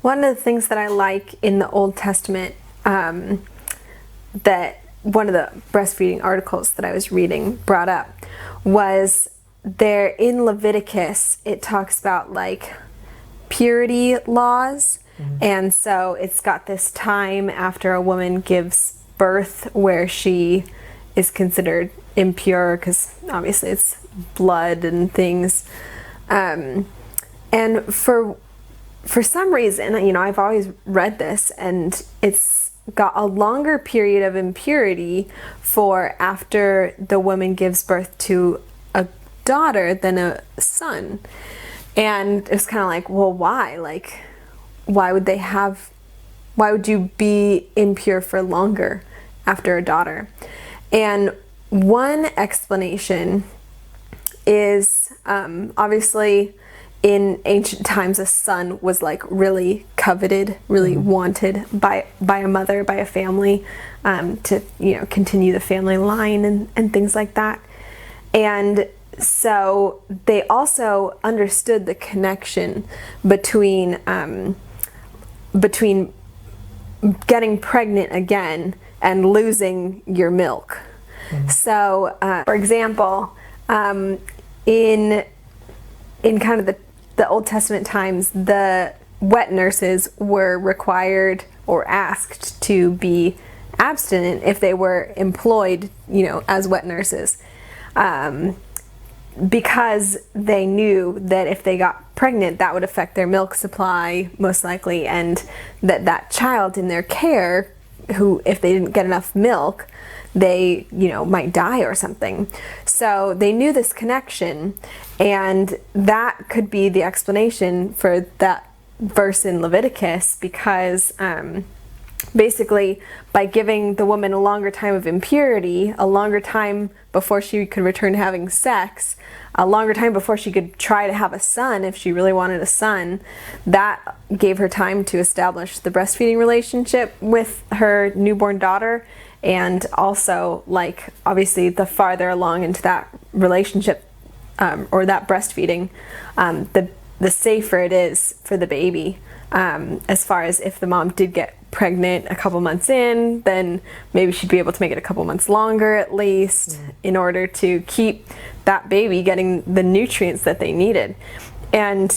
One of the things that I like in the Old Testament, that one of the breastfeeding articles that I was reading brought up, was there in Leviticus, it talks about like purity laws. And so it's got this time after a woman gives birth where she is considered impure because obviously it's blood and things. And for some reason, I've always read this, and it's got a longer period of impurity for after the woman gives birth to a daughter than a son. And it's kind of like, well, why? Like, why would you be impure for longer after a daughter? And one explanation is, obviously in ancient times a son was like really coveted, really wanted by a mother, by a family, to continue the family line and things like that. And so they also understood the connection between getting pregnant again and losing your milk. So for example, in kind of the Old Testament times, the wet nurses were required or asked to be abstinent if they were employed, as wet nurses, because they knew that if they got pregnant, that would affect their milk supply most likely, and that child in their care, who, if they didn't get enough milk, they might die or something. So they knew this connection, and that could be the explanation for that verse in Leviticus, because basically by giving the woman a longer time of impurity, a longer time before she could return to having sex, a longer time before she could try to have a son if she really wanted a son, that gave her time to establish the breastfeeding relationship with her newborn daughter. And also, like, obviously the farther along into that relationship or that breastfeeding, the safer it is for the baby, as far as if the mom did get pregnant a couple months in, then maybe she'd be able to make it a couple months longer at least, in order to keep that baby getting the nutrients that they needed. And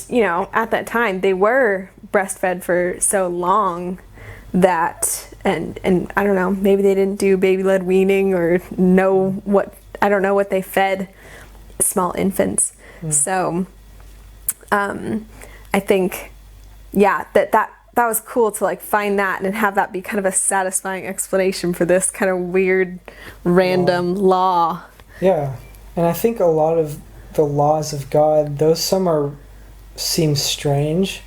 at that time they were breastfed for so long that, and I don't know, maybe they didn't do baby-led weaning or I don't know what they fed small infants. So I think, that was cool to like find that and have that be kind of a satisfying explanation for this kind of weird random law. Yeah, and I think a lot of the laws of God, though some seem strange,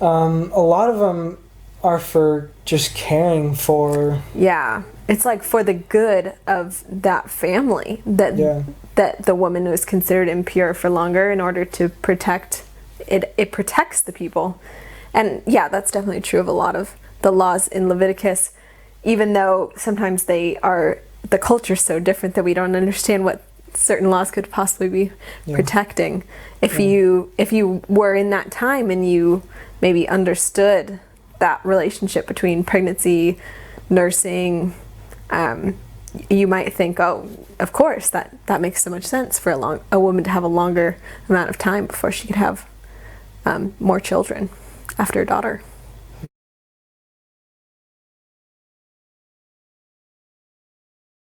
a lot of them are for just caring for... Yeah, it's like for the good of that family, that the woman was considered impure for longer in order to protect it. It protects the people. And yeah, that's definitely true of a lot of the laws in Leviticus, even though sometimes the culture's so different that we don't understand what certain laws could possibly be protecting. If you were in that time and you maybe understood that relationship between pregnancy, nursing, you might think, oh, of course, that makes so much sense for a woman to have a longer amount of time before she could have more children after a daughter.